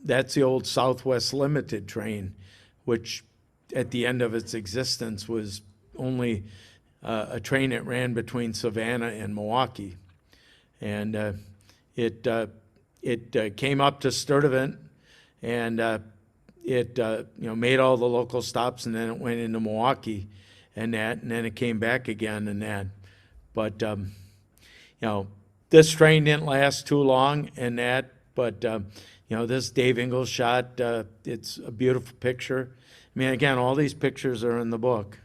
That's the old Southwest Limited train, which at the end of its existence was only a train that ran between Savannah and Milwaukee. And it came up to Sturtevant, and it made all the local stops, and then it went into Milwaukee and then it came back again and that. But this train didn't last too long and that, but this Dave Ingalls shot, it's a beautiful picture. I mean, again, all these pictures are in the book.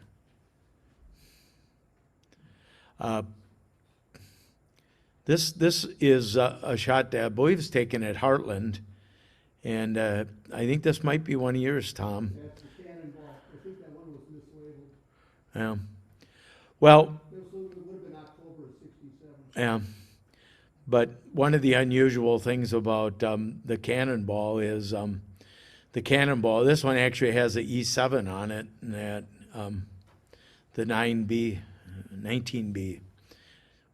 This is a shot that I believe is taken at Heartland, and I think this might be one of yours, Tom. That's the Cannonball. I think that one was mislabeled. Yeah. Well. It would have been October of '67. Yeah. But one of the unusual things about the Cannonball is the Cannonball. This one actually has an E7 on it, and that the 9B, 19B.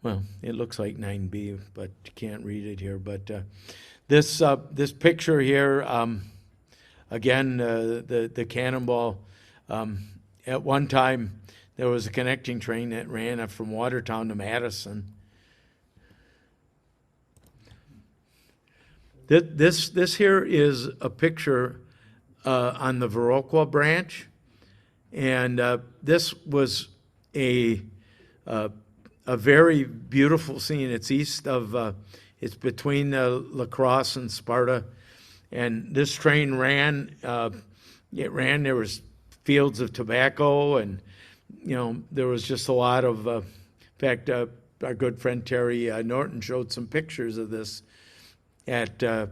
Well, it looks like 9B, but you can't read it here. But this picture here, again, the Cannonball. At one time, there was a connecting train that ran from Watertown to Madison. This here is a picture on the Viroqua branch, and this was a very beautiful scene. It's east of, it's between La Crosse and Sparta, and this train ran. There was fields of tobacco, and there was just a lot of. In fact, our good friend Terry Norton showed some pictures of this at a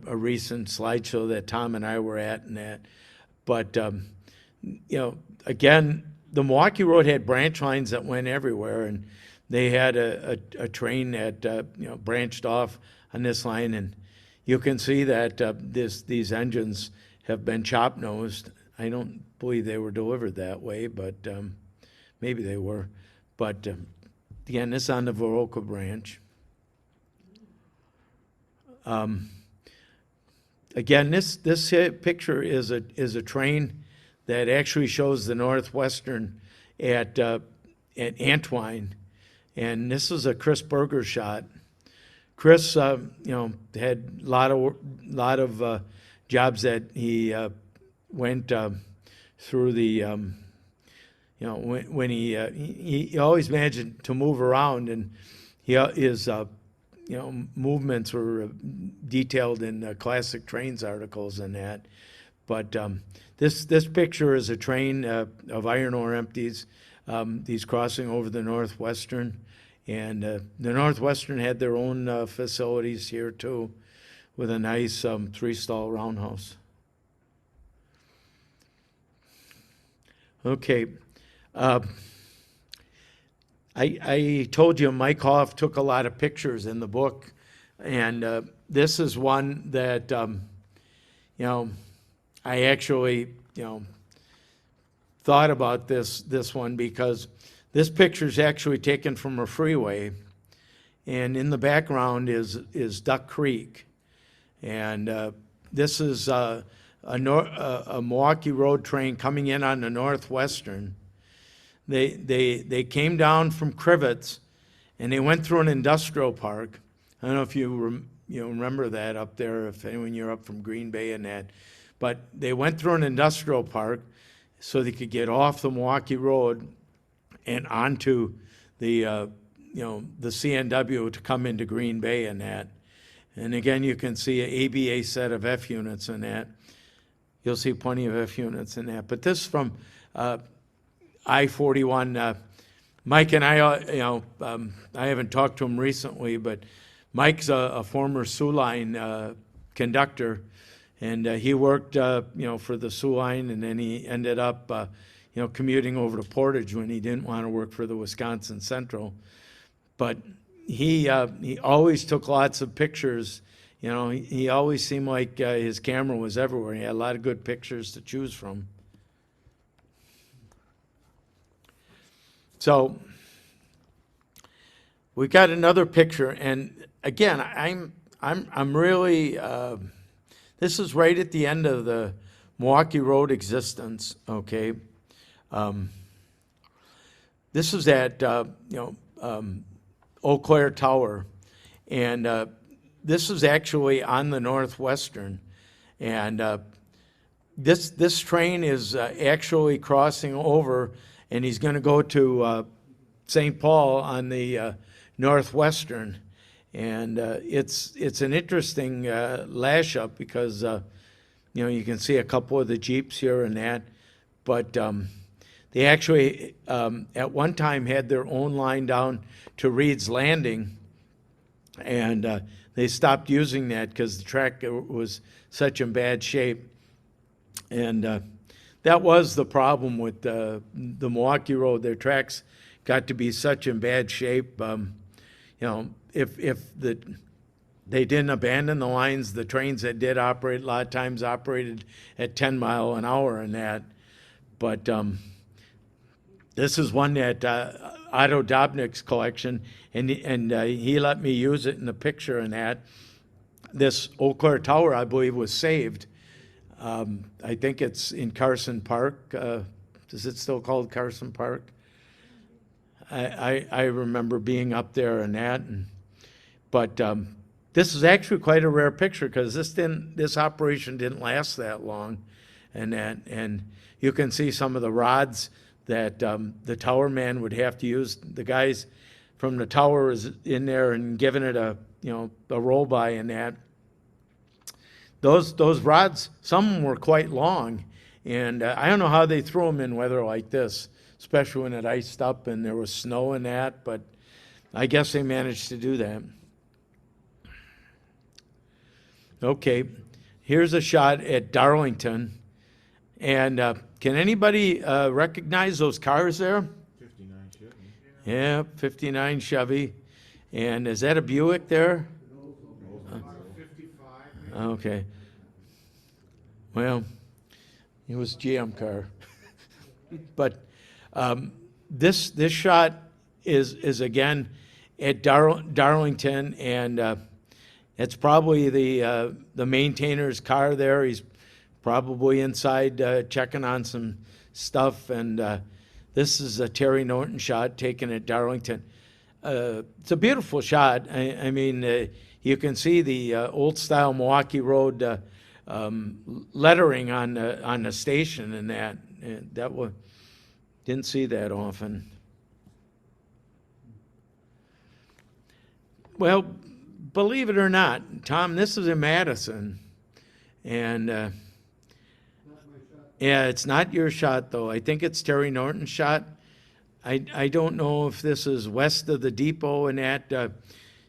recent slideshow that Tom and I were at, and that. But again, the Milwaukee Road had branch lines that went everywhere, and they had a train that branched off on this line, and you can see that these engines have been chop nosed. I don't believe they were delivered that way, but maybe they were. But again, this is on the Viroqua branch. Again, this picture is a train that actually shows the Northwestern at Antwine, and this is a Chris Berger shot. Chris, had a lot of jobs that he went through the. When he always managed to move around, and his movements were detailed in classic trains articles and that. But this picture is a train of iron ore empties. He's crossing over the Northwestern, and the Northwestern had their own facilities here too, with a nice 3-stall roundhouse. Okay. I told you Mike Hoff took a lot of pictures in the book, and this is one that I actually thought about this one, because this picture is actually taken from a freeway, and in the background is Duck Creek, and this is a Milwaukee Road train coming in on the Northwestern. They came down from Crivets, and they went through an industrial park. I don't know if you remember that up there, if anyone you're up from Green Bay and that. But they went through an industrial park so they could get off the Milwaukee Road and onto the the CNW to come into Green Bay and that. And again, you can see an ABA set of F units in that. You'll see plenty of F units in that. But this from I-41. Mike and I, I haven't talked to him recently, but Mike's a former Soo Line conductor, and he worked, for the Soo Line, and then he ended up, commuting over to Portage when he didn't want to work for the Wisconsin Central. But he always took lots of pictures. He always seemed like his camera was everywhere. He had a lot of good pictures to choose from. So we got another picture, and again, I'm really. This is right at the end of the Milwaukee Road existence, okay? This is at, Eau Claire Tower, and this is actually on the Northwestern, and this train is actually crossing over, and he's going to go to St. Paul on the Northwestern, and it's an interesting lash up because you can see a couple of the Jeeps here and that, but they actually at one time had their own line down to Reed's Landing, and they stopped using that because the track was such in bad shape. And that was the problem with the Milwaukee Road. Their tracks got to be such in bad shape. If they didn't abandon the lines, the trains that did operate a lot of times operated at 10 mile an hour and that. But this is one that Otto Dobnik's collection, and he let me use it in the picture and that. This Eau Claire Tower, I believe, was saved. I think it's in Carson Park. Is it still called Carson Park? I remember being up there and that. But this is actually quite a rare picture because this operation didn't last that long, and you can see some of the rods that the tower man would have to use. The guys from the tower was in there and giving it a roll by and that. Those rods, some of them were quite long, and I don't know how they threw them in weather like this, especially when it iced up and there was snow and that, but I guess they managed to do that. Okay, here's a shot at Darlington, and can anybody recognize those cars there? 59 Chevy. Yeah, 59 Chevy. And is that a Buick there? 55. Okay. Well, it was GM car. But this shot is again at Darlington, and it's probably the maintainer's car there. He's probably inside checking on some stuff, and this is a Terry Norton shot taken at Darlington. It's a beautiful shot. I mean, you can see the old-style Milwaukee Road lettering on the station, and that didn't see that often. Well, believe it or not, Tom, this is in Madison, and yeah, it's not your shot though. I think it's Terry Norton's shot. I don't know if this is west of the depot and that.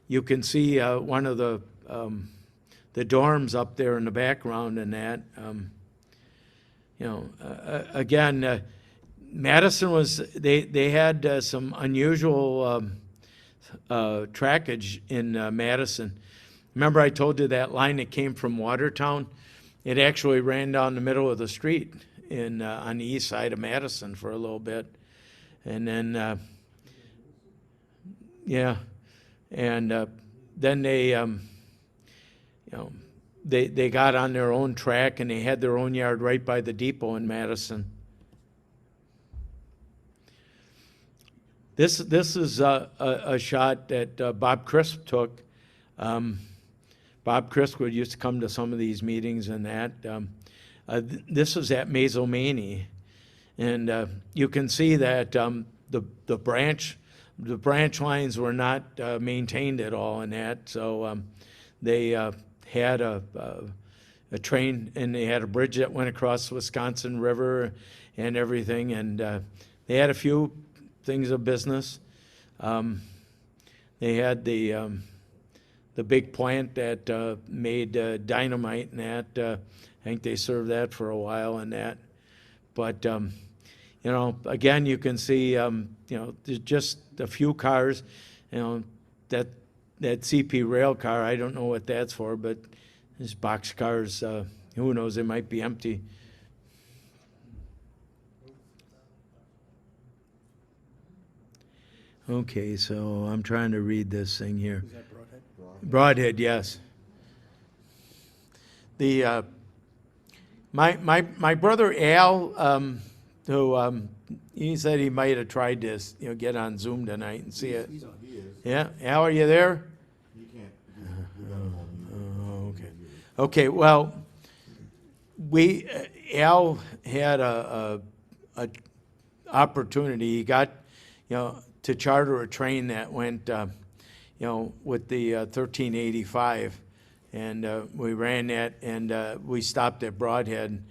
You can see one of the dorms up there in the background and that. Again, Madison was, they had some unusual trackage in Madison. Remember I told you that line that came from Watertown? It actually ran down the middle of the street on the east side of Madison for a little bit. And then, then they got on their own track, and they had their own yard right by the depot in Madison. This is a shot that Bob Crisp took. Bob Crisp would used to come to some of these meetings and that. This is at Mazomanie, and you can see that the branch lines were not maintained at all in that. So they had a train, and they had a bridge that went across the Wisconsin River and everything, and they had a few things of business. They had the big plant that made dynamite and that. I think they served that for a while and that. But, again, you can see, there's just a few cars, that CP rail car, I don't know what that's for, but these box cars, who knows, they might be empty. Okay, so I'm trying to read this thing here. Is that Broadhead? Broadhead, yes. the my brother Al, who he said he might have tried to get on Zoom tonight and see it. He is. Yeah, Al, are you there? You can't. You got him on mute. Oh, okay. Okay. Well, we Al had a opportunity. He got to charter a train that went with the 1385, and we ran that, and we stopped at Broadhead,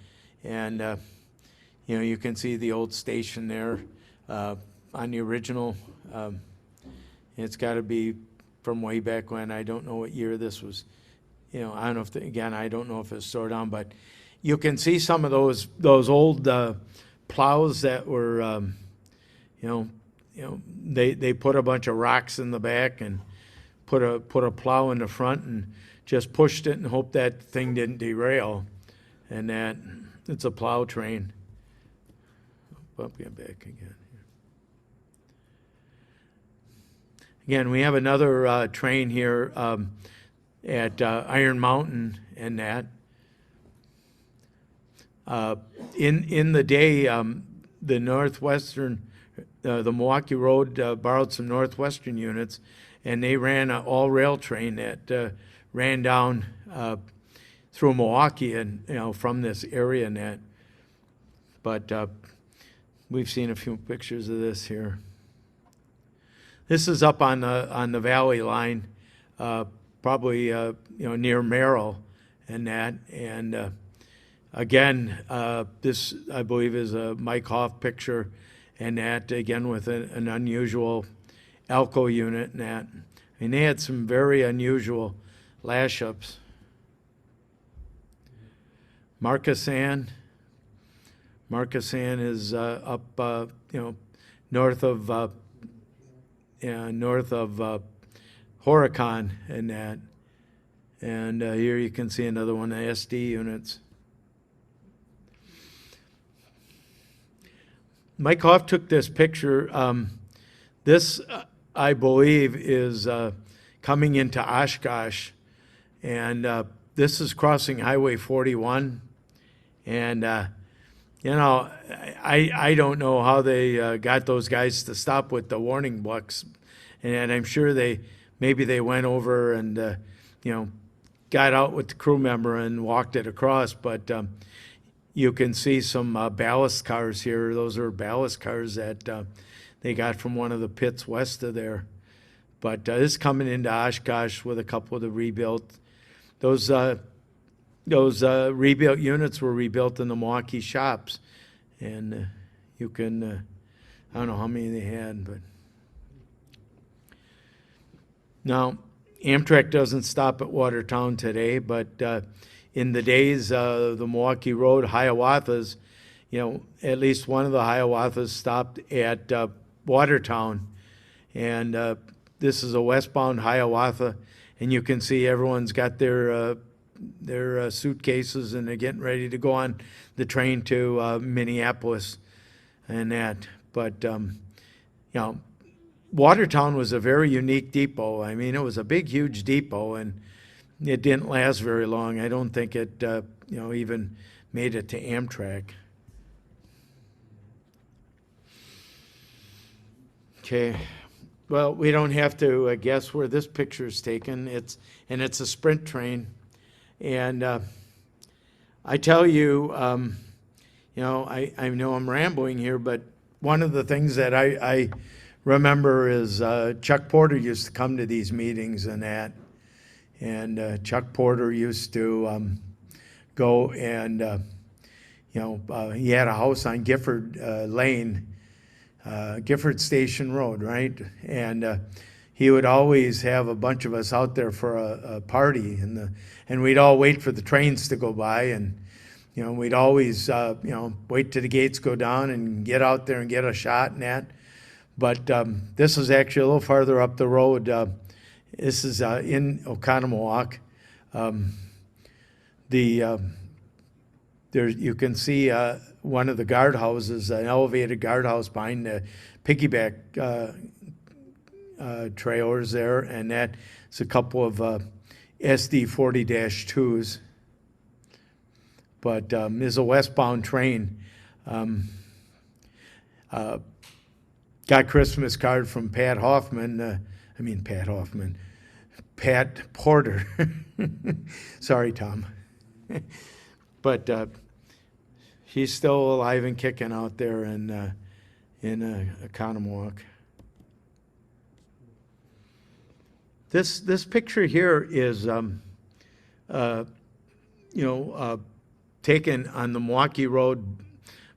and you can see the old station there on the original. It's got to be from way back when. I don't know what year this was. I don't know if I don't know if it's stored down, but you can see some of those old plows that were, they put a bunch of rocks in the back and put a plow in the front and just pushed it and hoped that thing didn't derail. And that it's a plow train. Bump you back again. Again, we have another train here at Iron Mountain and that. In the day, the Northwestern, the Milwaukee Road borrowed some Northwestern units, and they ran an all-rail train that ran down through Milwaukee and from this area and that. But we've seen a few pictures of this here. This is up on the Valley line, probably near Merrill and that. And again, this I believe is a Mike Hoff picture, and that again with an unusual Alco unit and that. I mean, they had some very unusual lash ups. Marcassan is up north of Horicon and that. And here you can see another one of the SD units. Mike Hoff took this picture. This, I believe, is coming into Oshkosh. And this is crossing Highway 41. And, I don't know how they got those guys to stop with the warning books. And I'm sure maybe they went over and, got out with the crew member and walked it across. But you can see some ballast cars here. Those are ballast cars that they got from one of the pits west of there. But this is coming into Oshkosh with a couple of the rebuilt. Those rebuilt units were rebuilt in the Milwaukee shops. And you can, I don't know how many they had, but. Now, Amtrak doesn't stop at Watertown today, but in the days of the Milwaukee Road, Hiawathas, at least one of the Hiawathas stopped at Watertown. And this is a westbound Hiawatha, and you can see everyone's got their suitcases, and they're getting ready to go on the train to Minneapolis and that. But, Watertown was a very unique depot. I mean, it was a big, huge depot, and it didn't last very long. I don't think it, even made it to Amtrak. Okay. Well, we don't have to guess where this picture is taken. It's a sprint train. And I tell you, I know I'm rambling here, but one of the things that I remember is Chuck Porter used to come to these meetings and that. And Chuck Porter used to go and, he had a house on Gifford Lane, Gifford Station Road, right? And he would always have a bunch of us out there for a party, and we'd all wait for the trains to go by, and we'd always wait till the gates go down and get out there and get a shot and that. But this is actually a little farther up the road. This is in Oconomowoc. There you can see one of the guardhouses, an elevated guardhouse behind the piggyback trailers there, and that's a couple of SD 40-2s. but is a westbound train. Got Christmas card from Pat Porter. Sorry, Tom. But he's still alive and kicking out there in Oconomowoc. This picture here is, taken on the Milwaukee Road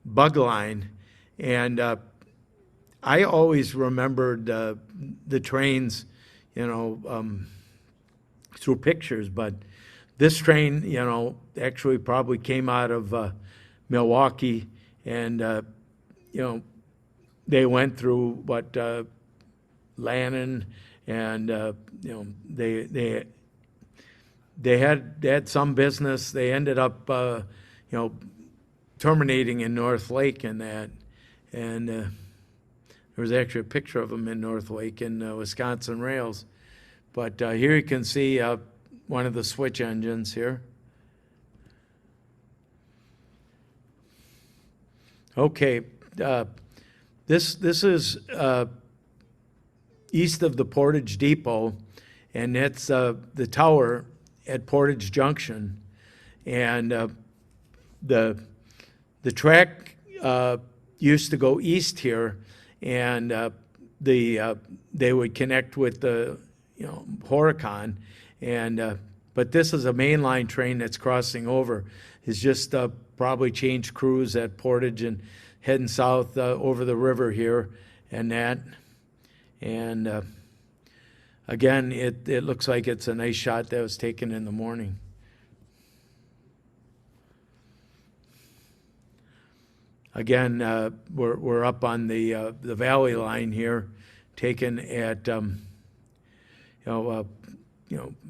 bug line, and I always remembered the trains, through pictures, but this train, actually probably came out of Milwaukee, and they went through Lannon, and they had some business. They ended up terminating in North Lake and that, and there was actually a picture of them in North Lake in Wisconsin rails. But here you can see one of the switch engines here. Okay, this is east of the Portage Depot, and it's the tower at Portage Junction, and the track used to go east here, and they would connect with the Horicon, and but this is a mainline train that's crossing over. It's just probably changed crews at Portage and heading south over the river here and that. And again, it looks like it's a nice shot that was taken in the morning. Again, we're up on the valley line here, taken at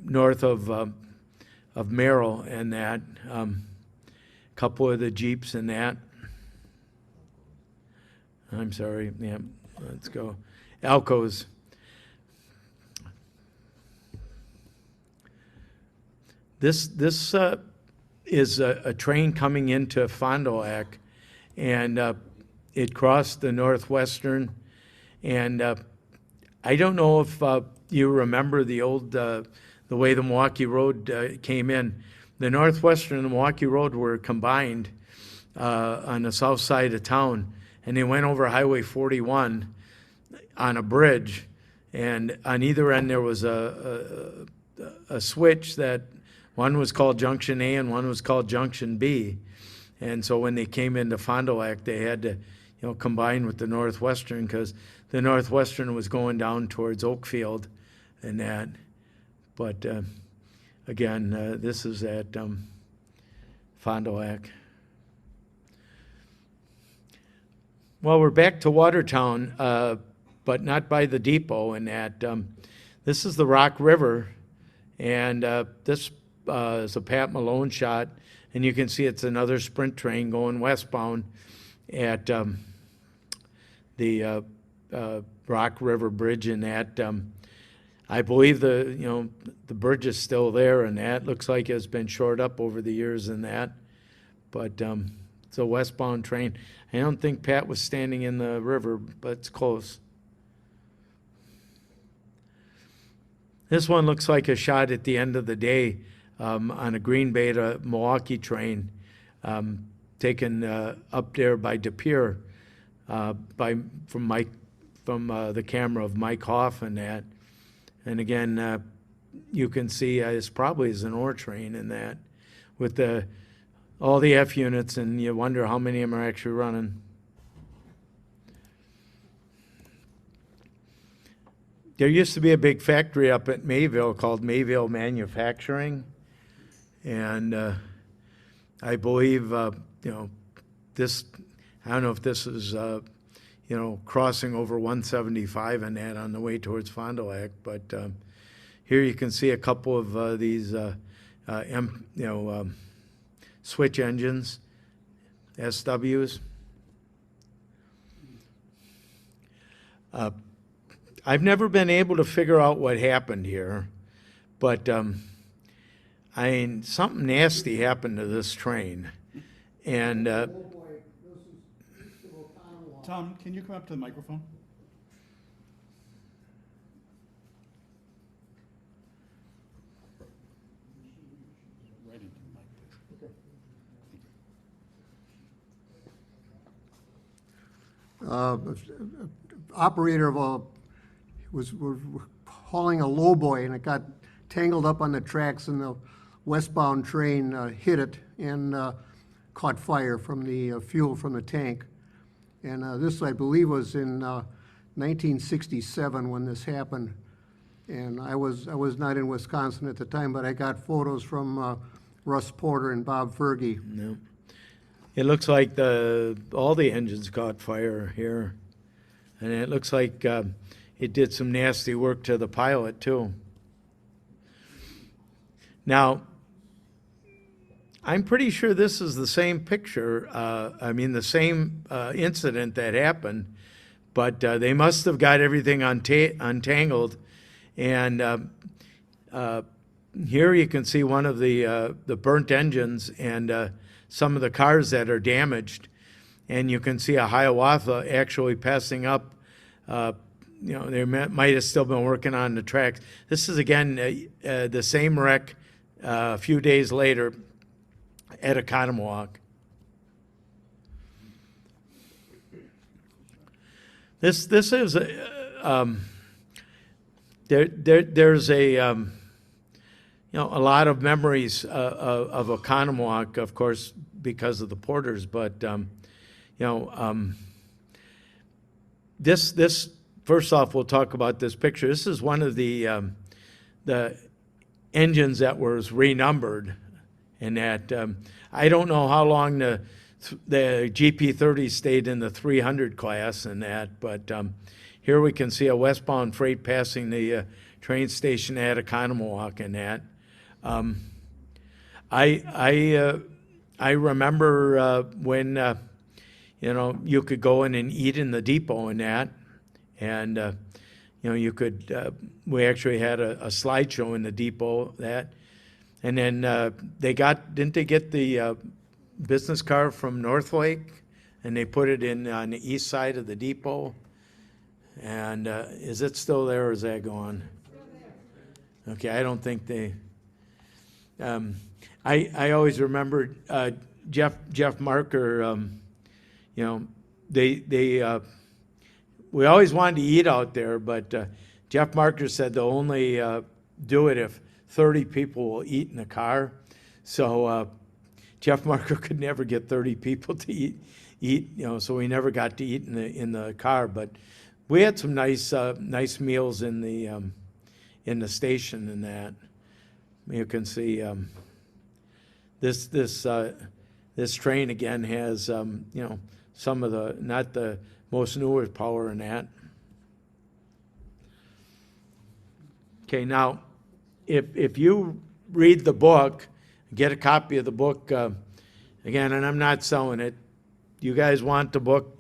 north of Merrill and that. Couple of the Jeeps and that. I'm sorry. Yeah, let's go. Alcos. This is a train coming into Fond du Lac, and it crossed the Northwestern, and I don't know if you remember the old the way the Milwaukee Road came in. The Northwestern and the Milwaukee Road were combined on the south side of town, and they went over Highway 41 on a bridge, and on either end there was a switch that one was called Junction A and one was called Junction B. And so when they came into Fond du Lac, they had to combine with the Northwestern, because the Northwestern was going down towards Oakfield and that. But again, this is at Fond du Lac. Well, we're back to Watertown, but not by the depot and that. This is the Rock River, and this is a Pat Malone shot, and you can see it's another sprint train going westbound at the Rock River Bridge and that. I believe the bridge is still there, and that looks like it's been shored up over the years and that. But it's a westbound train. I don't think Pat was standing in the river, but it's close. This one looks like a shot at the end of the day on a Green Bay to Milwaukee train, taken up there by De Pere from the camera of Mike Hoff and that. And again, you can see it's probably an ore train in that, with all the F units, and you wonder how many of them are actually running. There used to be a big factory up at Mayville called Mayville Manufacturing, and I believe this. I don't know if this is crossing over 175 and that on the way towards Fond du Lac, but here you can see a couple of these switch engines, SWs. I've never been able to figure out what happened here, but something nasty happened to this train. And Oh boy, this is east of Oconomowoc. Tom, can you come up to the microphone? Right into the mic, please. Okay. Operator of a, was hauling a lowboy, and it got tangled up on the tracks, and the westbound train hit it and caught fire from the fuel from the tank. And this, I believe, was in 1967 when this happened. And I was not in Wisconsin at the time, but I got photos from Russ Porter and Bob Fergie. no. It looks like all the engines caught fire here. And it looks like it did some nasty work to the pilot, too. Now, I'm pretty sure this is the same picture, the same incident that happened, but they must have got everything untangled. And here you can see one of the burnt engines and some of the cars that are damaged. And you can see a Hiawatha actually passing up. They might have still been working on the tracks. This is, again, the same wreck a few days later at Oconomowoc. This is there's a lot of memories of Oconomowoc, of course, because of the Porters, but this first off, we'll talk about this picture. This is one of the engines that was renumbered, and that I don't know how long the GP30 stayed in the 300 class and that, but here we can see a westbound freight passing the train station at Oconomowoc and that. I remember when you could go in and eat in the depot and that, and you could. We actually had a slideshow in the depot that, and then didn't they get the business car from Northlake, and they put it in on the east side of the depot. And is it still there, or is that gone? Okay, I don't think they. I always remembered Jeff Marker. We always wanted to eat out there, but Jeff Marker said they'll only do it if 30 people will eat in the car. So Jeff Marker could never get 30 people to eat. So we never got to eat in the car. But we had some nice meals in the station and that. You can see this train again has some of the, not the most newer power in that. Okay, now if you read the book, get a copy of the book, again, and I'm not selling it. You guys want the book,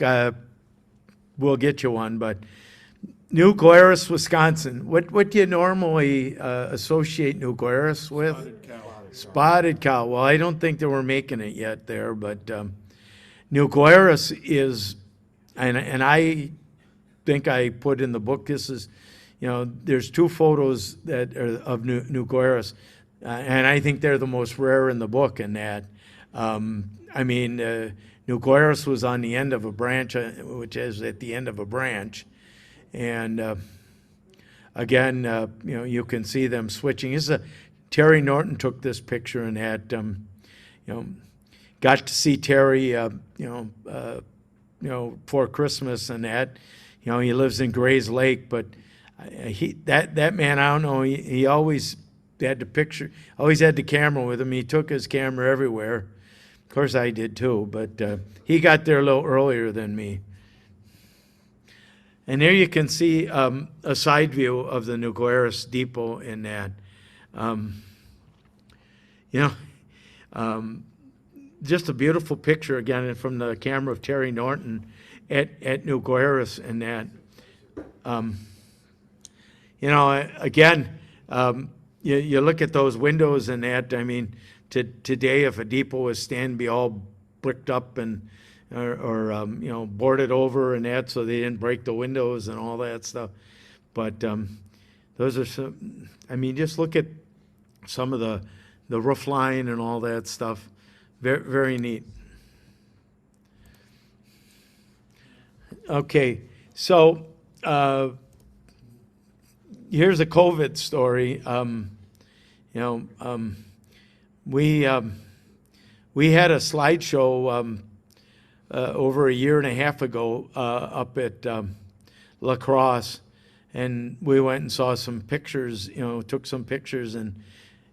we'll get you one, but New Glarus, Wisconsin. What do you normally associate New Glarus with? Spotted cow. Spotted cow. Well, I don't think they were making it yet there, but New Glarus is, and I think I put in the book, this is, there's two photos that are of New Glarus, and I think they're the most rare in the book in that. New Glarus was on the end of a branch, which is at the end of a branch. And again, you can see them switching. Terry Norton took this picture and had, got to see Terry, for Christmas and that. He lives in Grays Lake, but that man, I don't know. He always had the camera with him. He took his camera everywhere. Of course, I did too, but he got there a little earlier than me. And there you can see a side view of the New Glarus depot in that. Just a beautiful picture again from the camera of Terry Norton at New Glarus in that. Again, you look at those windows and that. Today if a depot was standing, be all bricked up and, or you know, boarded over and that, so they didn't break the windows and all that stuff. But those are some, I mean, just look at some of the roof line and all that stuff. Very, very neat. Okay, so here's a COVID story. You know, we had a slideshow over a year and a half ago up at La Crosse, and we went and saw some pictures. You know, took some pictures, and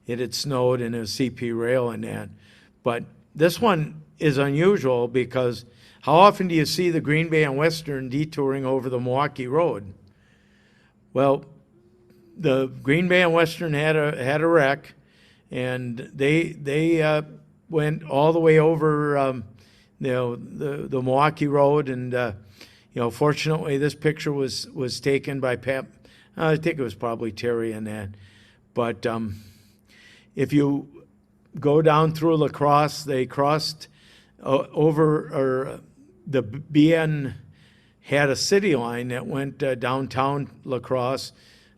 it had snowed and it was CP rail and that. But this one is unusual because how often do you see the Green Bay and Western detouring over the Milwaukee Road? Well, the Green Bay and Western had a wreck, and they went all the way over you know, the Milwaukee Road, and you know, fortunately this picture was taken by Pat. I think it was probably Terry and that. But if you go down through La Crosse, they crossed over, or the BN had a city line that went downtown La Crosse.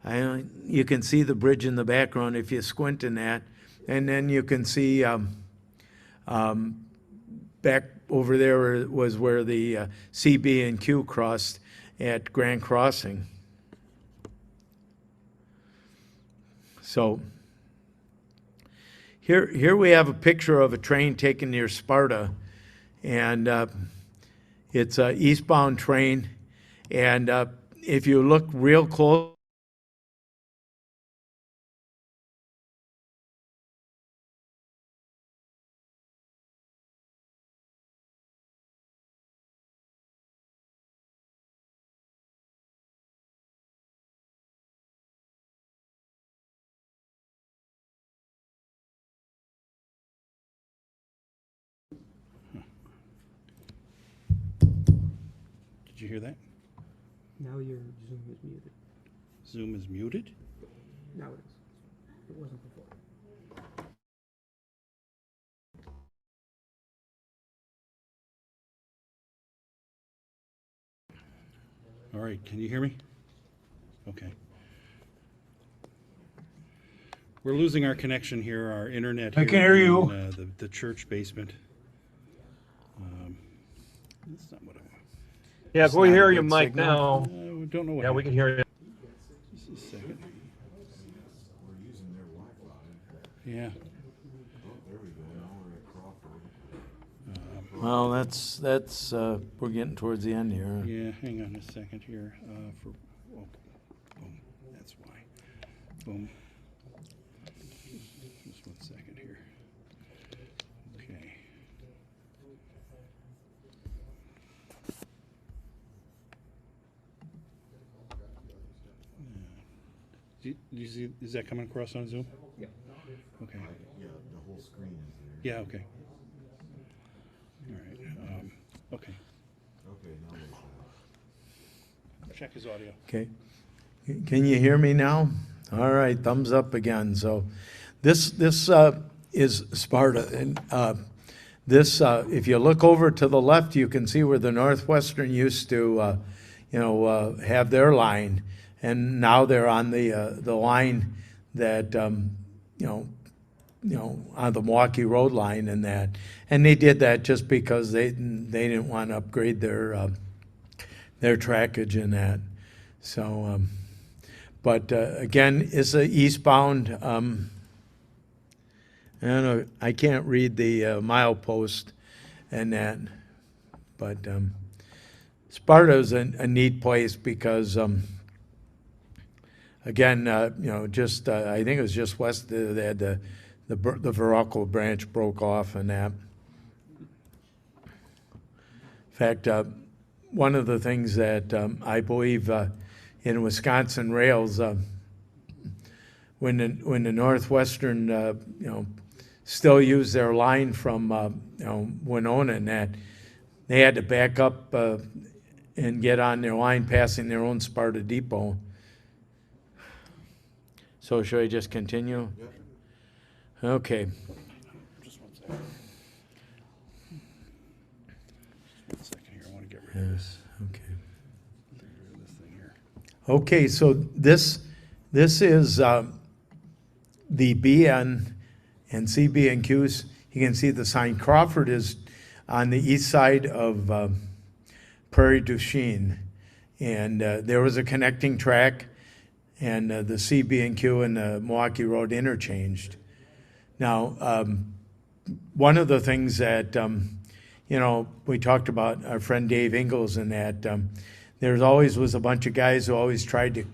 You can see the bridge in the background if you squint in that. And then you can see back over there was where the CB and Q crossed at Grand Crossing. So here we have a picture of a train taken near Sparta, and it's an eastbound train. And if you look real close, Did you hear that? Now your Zoom is muted. Zoom is muted? Now it is. It wasn't before. All right, can you hear me? Okay. We're losing our connection here, our internet. I can hear you. In, the church basement. That's not what I want. Yeah, It's we not a hear you, good Mike, signal. now. We don't know what Yeah, we happened. can hear you. Just a second. Yeah. well, that's we're getting towards the end here. Yeah, hang on a second here. Boom. That's why. Boom. Just 1 second here. Okay. Do you see? Is that coming across on Zoom? Yeah. Okay. Yeah, the whole screen is there. Yeah. Okay. All right. Okay. Okay, now there's that. Check his audio. Okay. Can you hear me now? All right, thumbs up again. So this is Sparta. And this, if you look over to the left, you can see where the Northwestern used to, have their line. And now they're on the line that, on the Milwaukee Road line and that. And they did that just because they didn't want to upgrade their trackage in that. So, but again, it's a eastbound. I can't read the milepost and that, but Sparta is a neat place because, again, just I think it was just west. They had the Verrocco branch broke off and that. In fact, one of the things that I believe in Wisconsin rails, when the Northwestern, still use their line from, Winona and that, they had to back up and get on their line passing their own Sparta depot. So should I just continue? Okay. Just 1 second. a second here. I want to get rid of this. Yes, okay. Get rid of this thing here. Okay, so this is the BN and CB and Qs. You can see the sign. Crawford is on the east side of Prairie to Chien. And there was a connecting track, and the CB and Q and the Milwaukee Road interchanged. Now, one of the things that, we talked about our friend Dave Ingalls and that, there always was a bunch of guys who always tried to,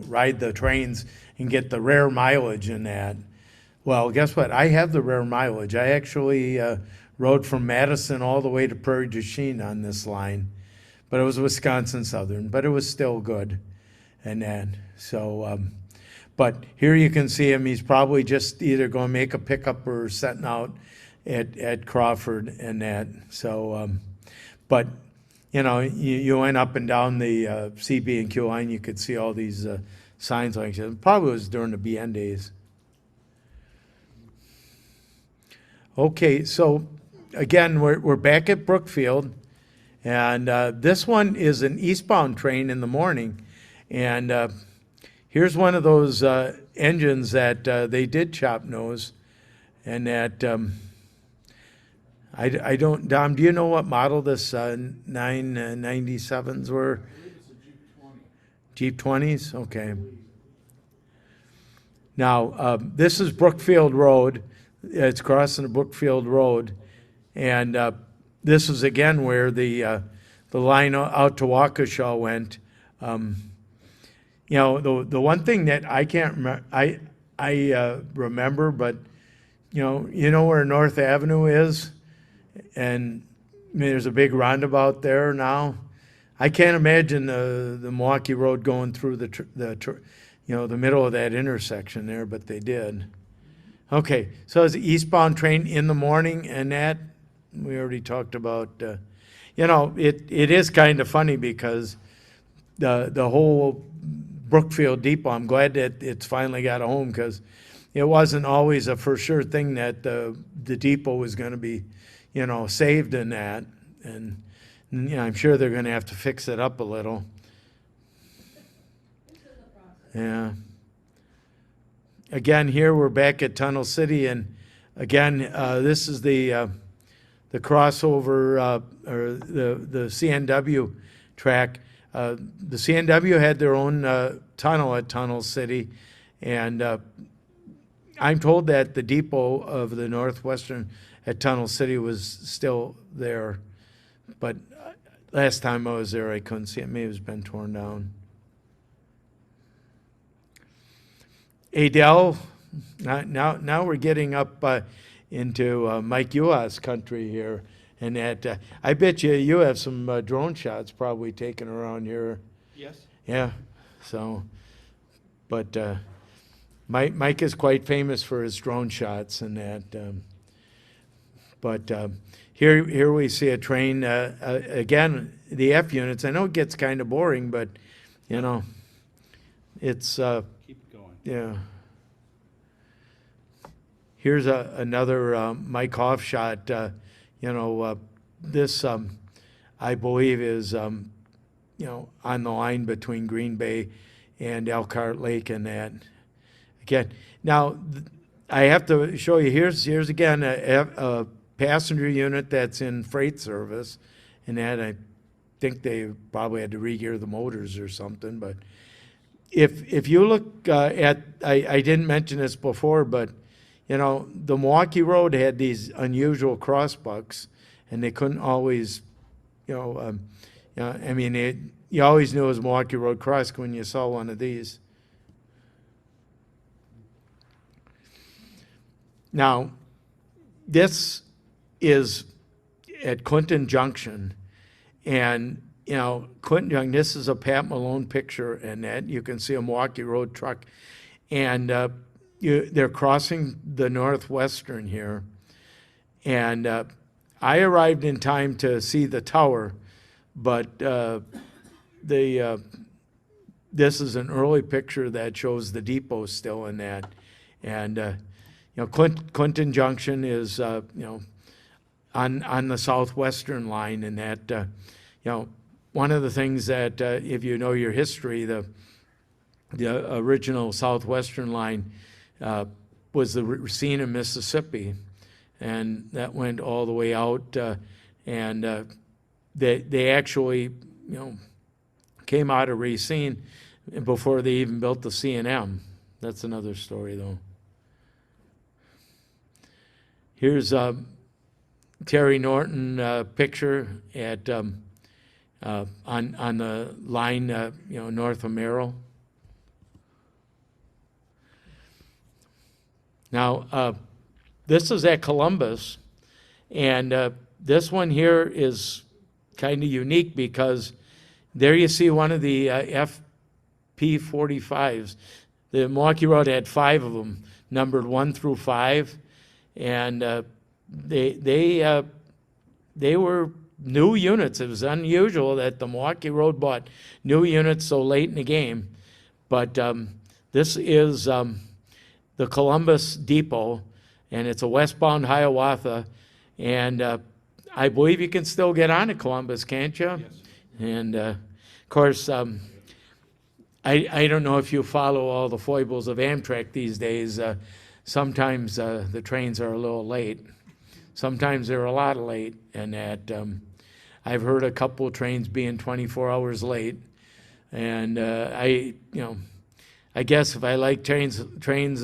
ride the trains and get the rare mileage in that. Well, guess what? I have the rare mileage. I actually rode from Madison all the way to Prairie du Chien on this line, but it was Wisconsin Southern, but it was still good and that. So, but here you can see him. He's probably just either going to make a pickup or setting out at Crawford and that. So, but you went up and down the CB and Q line, you could see all these signs like that. It probably was during the BN days. Okay, so again, we're back at Brookfield, and this one is an eastbound train in the morning, and here's one of those engines that they did chop nose, and that I don't, Dom, do you know what model this 997s were? Jeep 20s? Okay. Now, this is Brookfield Road. It's crossing the Brookfield Road. And this is, again, where the line out to Waukesha went. The one thing that I can't remember, I remember, but, you know where North Avenue is? And there's a big roundabout there now. I can't imagine the Milwaukee Road going through the middle of that intersection there, but they did. Okay, so it's an eastbound train in the morning, and that we already talked about. It is kind of funny because the whole Brookfield Depot, I'm glad that it's finally got a home, because it wasn't always a for sure thing that the depot was going to be, saved in that. And I'm sure they're going to have to fix it up a little. Yeah. Again, here we're back at Tunnel City, and again, this is the crossover or the CNW track. The CNW had their own tunnel at Tunnel City, and I'm told that the depot of the Northwestern at Tunnel City was still there, but last time I was there, I couldn't see it. Maybe it's been torn down. Adele, now we're getting up into Mike Uas country here, and that I bet you have some drone shots probably taken around here. Yes. Yeah, so, but Mike is quite famous for his drone shots and that. But here we see a train again. The F units. I know it gets kind of boring, but it's. Keep going. Yeah. Here's another Mike Hoff shot. This I believe is on the line between Green Bay and Elkhart Lake and that. Again, now I have to show you. Here's again a passenger unit that's in freight service, and that I think they probably had to re-gear the motors or something, but. If you look at, I didn't mention this before, but, the Milwaukee Road had these unusual crossbucks, and they couldn't always, you always knew it was Milwaukee Road cross when you saw one of these. Now, this is at Clinton Junction, and Clinton Young, this is a Pat Malone picture, and that you can see a Milwaukee Road truck, and they're crossing the Northwestern here, and I arrived in time to see the tower, but this is an early picture that shows the depot still in that, and Clinton Junction is on the southwestern line, and that, one of the things that, if you know your history, the original southwestern line was the Racine, Mississippi, and that went all the way out, and they actually, came out of Racine before they even built the C&M. That's another story, though. Here's Terry Norton picture at on the line, north of Merrill. Now, this is at Columbus, and this one here is kind of unique because there you see one of the FP45s. The Milwaukee Road had 5 of them, numbered 1 through 5, and they were new units. It was unusual that the Milwaukee Road bought new units so late in the game, but this is the Columbus Depot, and it's a westbound Hiawatha, and I believe you can still get on to Columbus, can't you? Yes. And of course, I don't know if you follow all the foibles of Amtrak these days. Sometimes the trains are a little late. Sometimes they're a lot late, and that I've heard a couple of trains being 24 hours late. And I guess if I like trains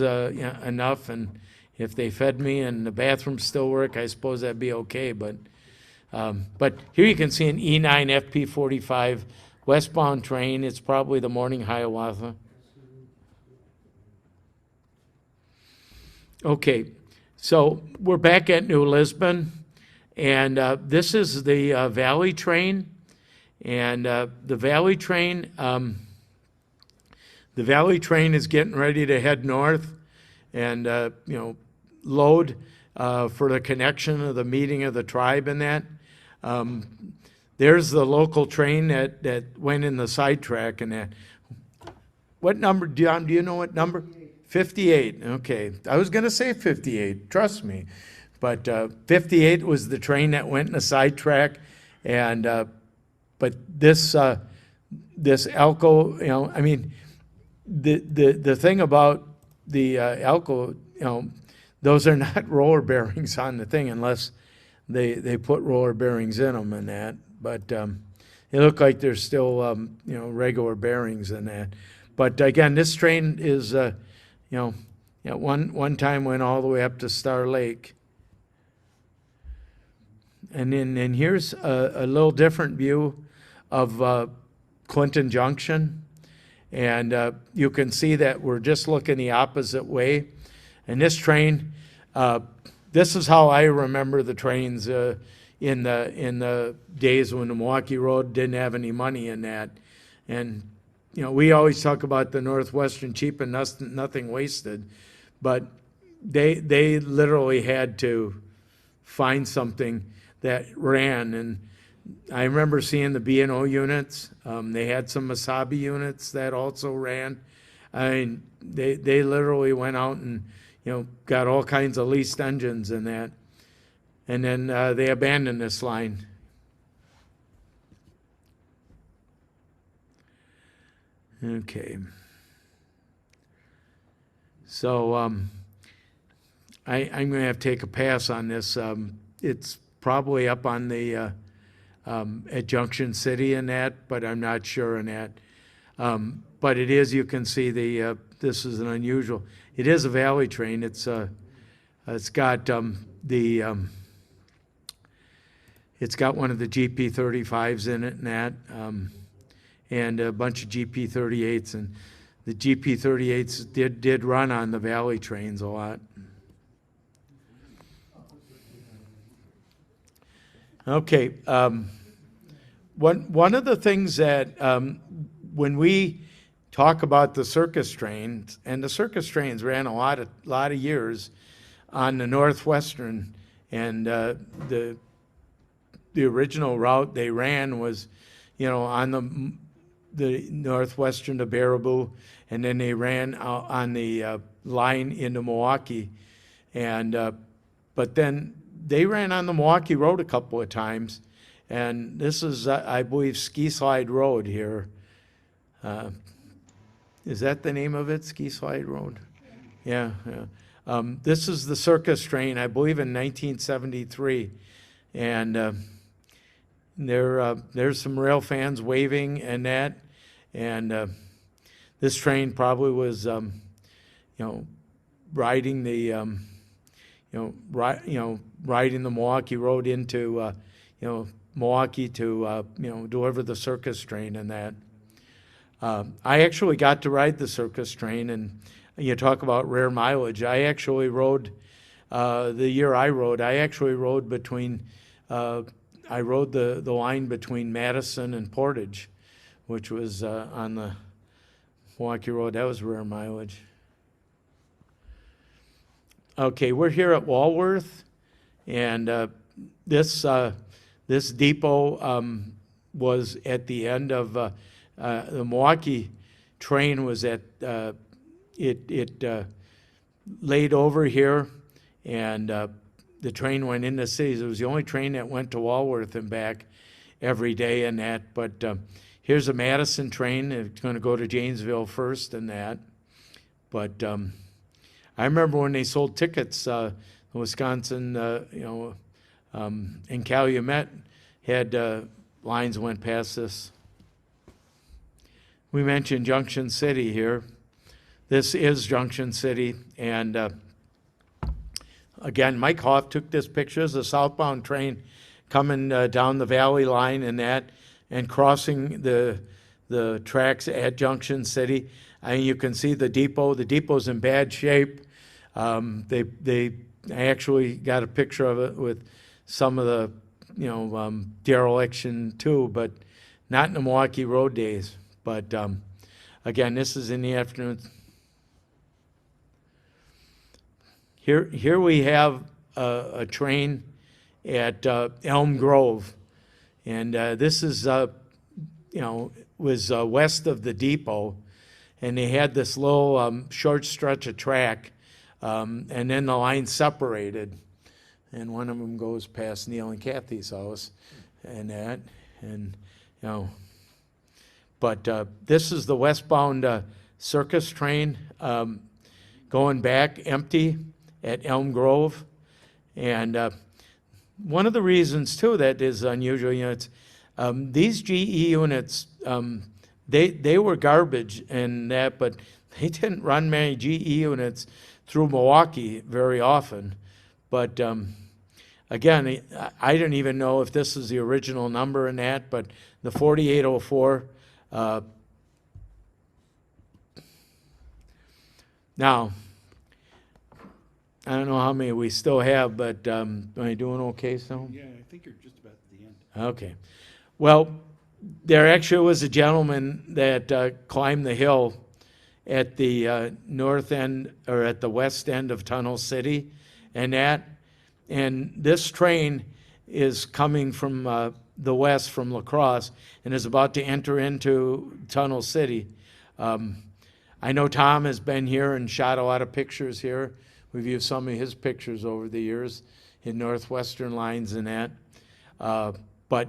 enough, and if they fed me and the bathrooms still work, I suppose that'd be okay. But here you can see an E9 FP45 westbound train. It's probably the morning Hiawatha. Okay, so we're back at New Lisbon, and this is the Valley train, and the Valley train is getting ready to head north, and load for the connection of the meeting of the tribe and that. There's the local train that went in the sidetrack and that. What number, John, do you know what number? 58, okay. I was gonna say 58, trust me. But 58 was the train that went in the sidetrack, and but this Elko, the thing about the Elko, those are not roller bearings on the thing unless they put roller bearings in them and that. But they look like they're still regular bearings in that. But again, this train is one time went all the way up to Star Lake. And then here's a little different view of Clinton Junction. And you can see that we're just looking the opposite way. And this train, this is how I remember the trains in the days when the Milwaukee Road didn't have any money in that. And we always talk about the Northwestern cheap and nothing wasted, but they literally had to find something that ran. And I remember seeing the B&O units. They had some Masabi units that also ran. I mean, they literally went out and got all kinds of leased engines in that. And then they abandoned this line. Okay. So I'm going to have to take a pass on this. It's probably up on the at Junction City and that, but I'm not sure in that. But it is, you can see this is an unusual. It is a Valley train. It's got it's got one of the GP35s in it and that, and a bunch of GP38s, and the GP38s did run on the Valley trains a lot. Okay, one of the things that when we talk about the circus trains, and the circus trains ran a lot of years on the Northwestern, and the original route they ran was, on the Northwestern to Baraboo, and then they ran on the line into Milwaukee, and but then they ran on the Milwaukee Road a couple of times, and this is, I believe, Ski Slide Road here. Is that the name of it, Ski Slide Road? Yeah, yeah. This is the circus train, I believe, in 1973, and there's some rail fans waving and that, and this train probably was, riding the, riding the Milwaukee Road into, Milwaukee to, deliver the circus train and that. I actually got to ride the circus train, and you talk about rare mileage. I actually rode, the year I actually rode between, I rode the line between Madison and Portage, which was on the Milwaukee Road. That was rare mileage. Okay, we're here at Walworth, and this depot was at the end of the Milwaukee train was at it laid over here, and the train went into cities. It was the only train that went to Walworth and back every day and that. But here's a Madison train. It's going to go to Janesville first and that. But I remember when they sold tickets, Wisconsin, and Calumet had lines went past this. We mentioned Junction City here. This is Junction City, and again, Mike Hoff took this picture. It's a southbound train coming down the valley line and that, and crossing the tracks at Junction City. And you can see the depot. The depot's in bad shape. I actually got a picture of it with some of the, dereliction too, but not in the Milwaukee Road days. But again, this is in the afternoon. Here we have a train at Elm Grove, and this is was west of the depot, and they had this little short stretch of track, and then the line separated, and one of them goes past Neil and Kathy's house, and that, and but this is the westbound circus train going back empty at Elm Grove. And one of the reasons, too, that is unusual, it's, these GE units, they were garbage and that, but they didn't run many GE units through Milwaukee very often. But again, I didn't even know if this is the original number in that, but the 4804, now, I don't know how many we still have, but am I doing okay still? Yeah, I think you're just about at the end. Okay. Well, there actually was a gentleman that climbed the hill at the north end, or at the west end of Tunnel City, and this train is coming from the west, from La Crosse, and is about to enter into Tunnel City. I know Tom has been here and shot a lot of pictures here. We've used some of his pictures over the years in Northwestern lines and that. But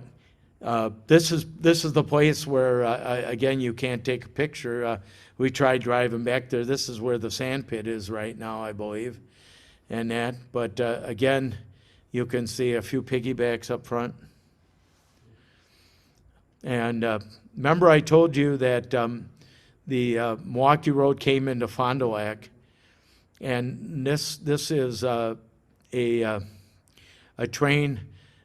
this is the place where, again, you can't take a picture. We tried driving back there. This is where the sand pit is right now, I believe, and that. But again, you can see a few piggybacks up front. And remember I told you that the Milwaukee Road came into Fond du Lac. And this is a train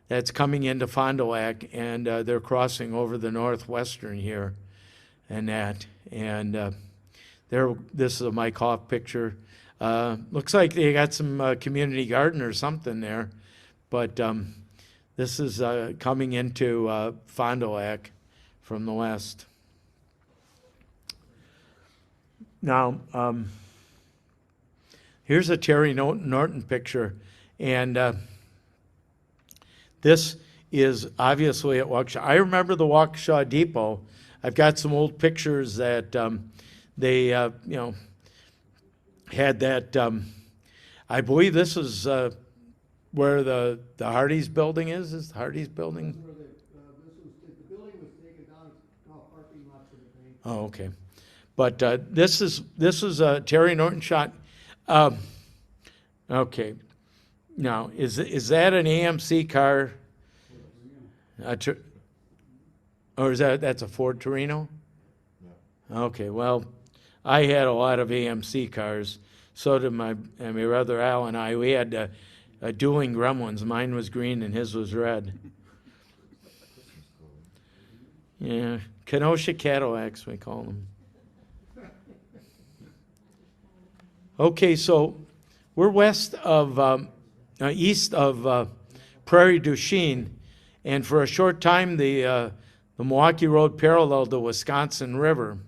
that's coming into Fond du Lac, and they're crossing over the Northwestern here, and that. And this is a Mike Hoff picture. Looks like they got some community garden or something there, but this is coming into Fond du Lac from the west. Now. Here's a Terry Norton picture, and this is obviously at Waukesha. I remember the Waukesha Depot. I've got some old pictures that they, had that. I believe this is where the Hardee's building is the Hardee's building? Where the building was taken down, now parking lot for the bank. Oh, okay. But this is a Terry Norton shot. Okay. Now, is that an AMC car? Or that's a Ford Torino? Okay, well, I had a lot of AMC cars. So did my brother Al and I. We had dueling gremlins. Mine was green and his was red. Yeah, Kenosha Cadillacs, we call them. Okay, so we're east of Prairie du Chien, and for a short time the Milwaukee Road paralleled the Wisconsin River.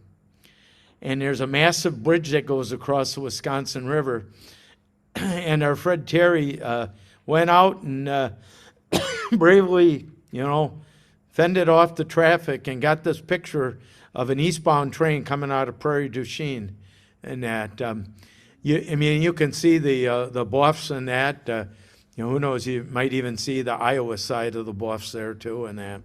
And there's a massive bridge that goes across the Wisconsin River. And our friend Terry went out and bravely, fended off the traffic and got this picture of an eastbound train coming out of Prairie du Chien. And that, you can see the bluffs and that. Who knows, you might even see the Iowa side of the bluffs there too and that.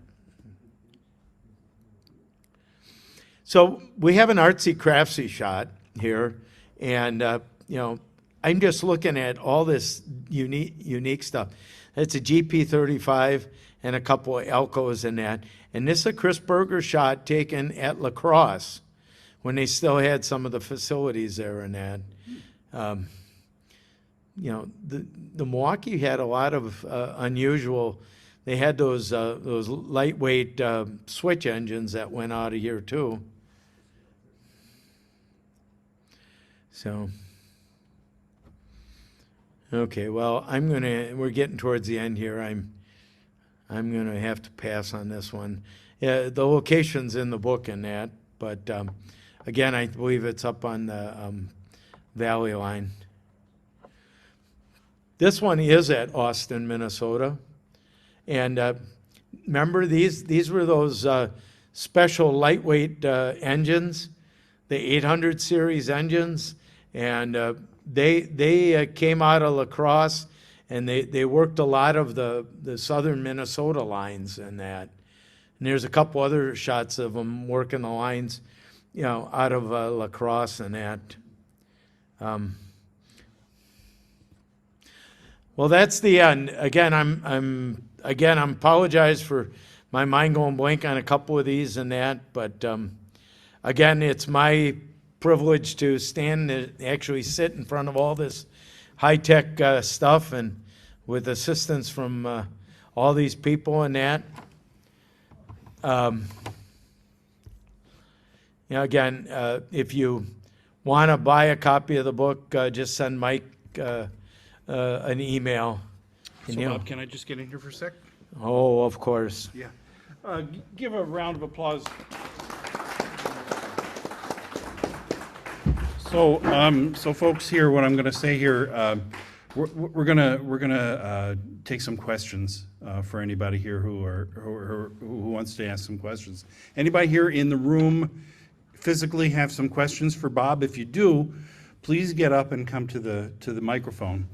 So we have an artsy craftsy shot here, and I'm just looking at all this unique stuff. It's a GP35 and a couple of Elcos in that, and this is a Chris Berger shot taken at La Crosse when they still had some of the facilities there and that. The Milwaukee had a lot of unusual. They had those lightweight switch engines that went out of here too. So, okay, well, we're getting towards the end here. I'm gonna have to pass on this one. Yeah, the location's in the book and that, but again, I believe it's up on the Valley Line. This one is at Austin, Minnesota. And remember, these were those special lightweight engines, the 800 series engines. And they came out of La Crosse, and they worked a lot of the southern Minnesota lines and that. And there's a couple other shots of them working the lines, out of La Crosse and that. Well, that's the end. Again, I'm apologize for my mind going blank on a couple of these and that, but again, it's my privilege to stand and actually sit in front of all this high-tech stuff, and with assistance from all these people and that. Again, if you want to buy a copy of the book, just send Mike an email. So Bob, can I just get in here for a sec? Oh, of course. Yeah. Give a round of applause. So folks, here, what I'm going to say here, we're gonna take some questions for anybody here who wants to ask some questions. Anybody here in the room physically have some questions for Bob? If you do, please get up and come to the microphone.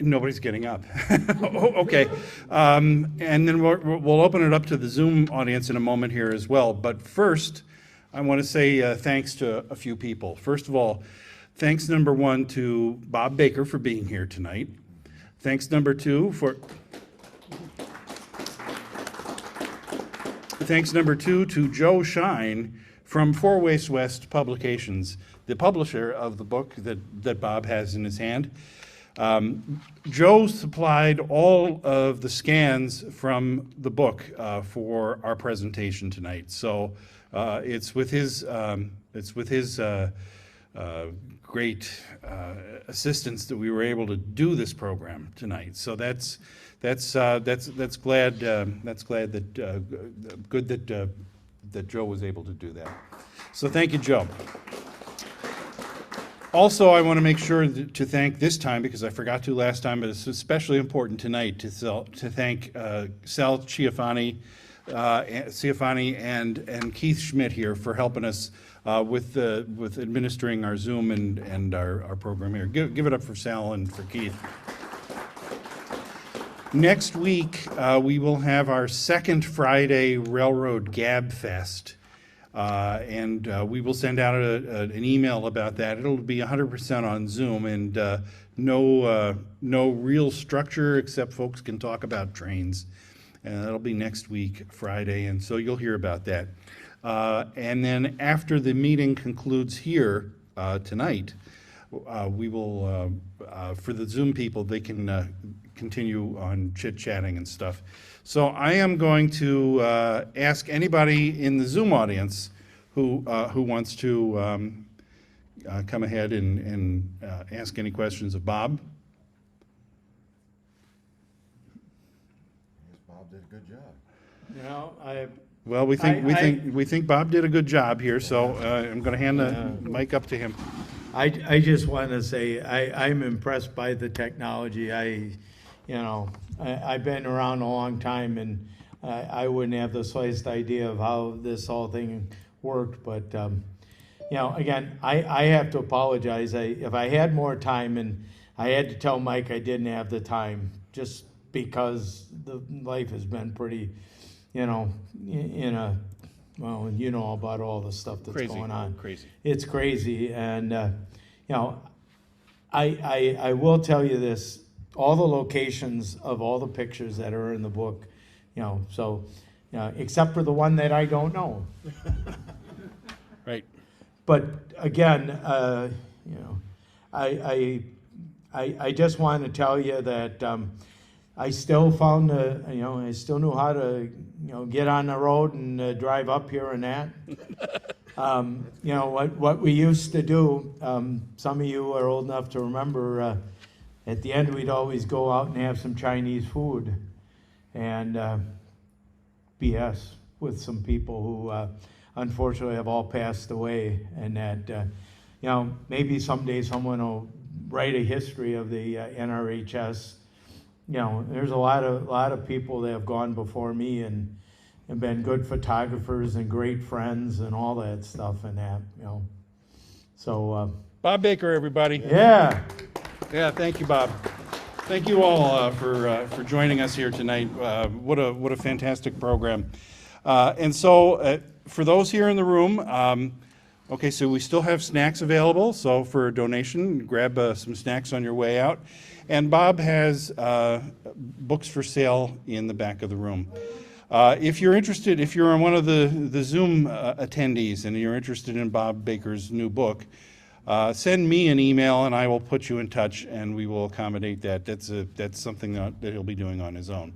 Nobody's getting up. Okay. And then we'll open it up to the Zoom audience in a moment here as well. But first, I want to say thanks to a few people. First of all, thanks number one to Bob Baker for being here tonight. Thanks number two to Joe Shine from Four Ways West Publications, the publisher of the book that Bob has in his hand. Joe supplied all of the scans from the book for our presentation tonight. So it's with his great assistance that we were able to do this program tonight. So that's glad that good that Joe was able to do that. So thank you, Joe. Also, I want to make sure to thank this time, because I forgot to last time, but it's especially important tonight to thank Sal Ciafani Ciafani and Keith Schmidt here for helping us with administering our Zoom and our program here. Give it up for Sal and for Keith. Next week, we will have our second Friday Railroad Gab Fest. And we will send out an email about that. It'll be 100% on Zoom and no real structure except folks can talk about trains. And that'll be next week, Friday, and so you'll hear about that. And then after the meeting concludes here tonight, we will, for the Zoom people, they can continue on chit-chatting and stuff. So I am going to ask anybody in the Zoom audience who wants to come ahead and ask any questions of Bob. I guess Bob did a good job. You know, Well, we think Bob did a good job here, so I'm going to hand the mic up to him. I just want to say I'm impressed by the technology. I've been around a long time, and I wouldn't have the slightest idea of how this whole thing worked. But again, I have to apologize. If I had more time, and I had to tell Mike I didn't have the time, just because the life has been pretty, well, you know about all the stuff that's going on. Crazy. It's crazy, and I will tell you this: all the locations of all the pictures that are in the book, except for the one that I don't know. Right. But again, I just want to tell you that I still found I still knew how to get on the road and drive up here and that. What we used to do. Some of you are old enough to remember. At the end, we'd always go out and have some Chinese food, and BS with some people who unfortunately have all passed away, and that maybe someday someone will write a history of the NRHS. There's a lot of people that have gone before me and been good photographers and great friends and all that stuff and that. So Bob Baker, everybody. yeah. Yeah, thank you, Bob. Thank you all for joining us here tonight. What a fantastic program. And so for those here in the room, okay, so we still have snacks available. So for a donation, grab some snacks on your way out. And Bob has books for sale in the back of the room. If you're interested, if you're one of the Zoom attendees and you're interested in Bob Baker's new book, send me an email and I will put you in touch and we will accommodate that. That's something that he'll be doing on his own.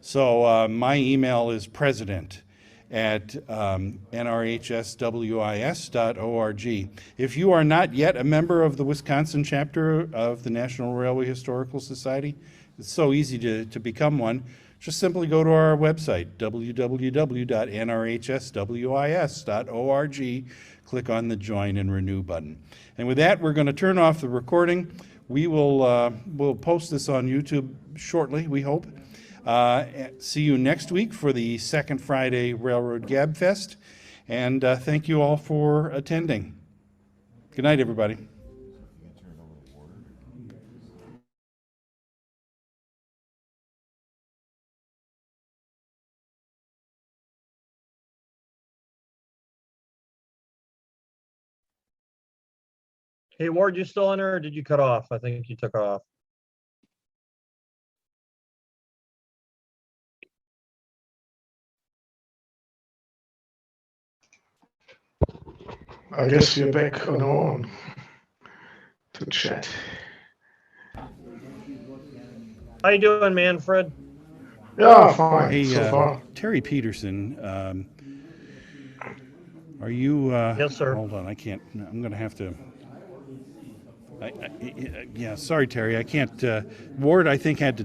So my email is president@nrhswis.org. If you are not yet a member of the Wisconsin chapter of the National Railway Historical Society, it's so easy to become one. Just simply go to our website, www.nrhswis.org, click on the Join and Renew button. And with that, we're going to turn off the recording. We will we'll post this on YouTube shortly, we hope. See you next week for the second Friday Railroad Gab Fest. And thank you all for attending. Good night, everybody. Hey, Ward, you still on there or did you cut off? I think you took off. I guess you're back on to chat. How you doing, Manfred? Yeah, fine Hey, so far. Terry Peterson, are you? Yes, sir. Hold on, I can't. I'm going to have to. Yeah, sorry, Terry, I can't. Ward, I think had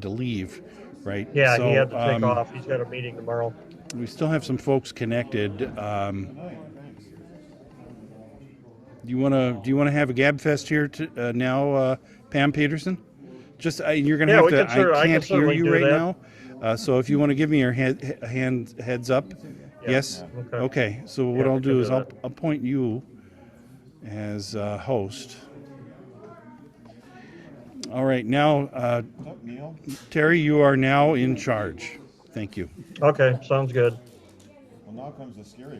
to leave, right? Yeah, So, he had to take off. He's got a meeting tomorrow. We still have some folks connected. Do you want to have a Gab Fest here now, Pam Peterson? Just you're going to Yeah, have we to. can I can't hear certainly you do right that. now. So if you want to give me your heads up, yes? okay. Okay, so what Yeah, I'll we can do do is I'll that. appoint you as host. All right, now, What's up, Neil? Terry, you are now in charge. Thank you. Okay, sounds good. Well, now comes the scary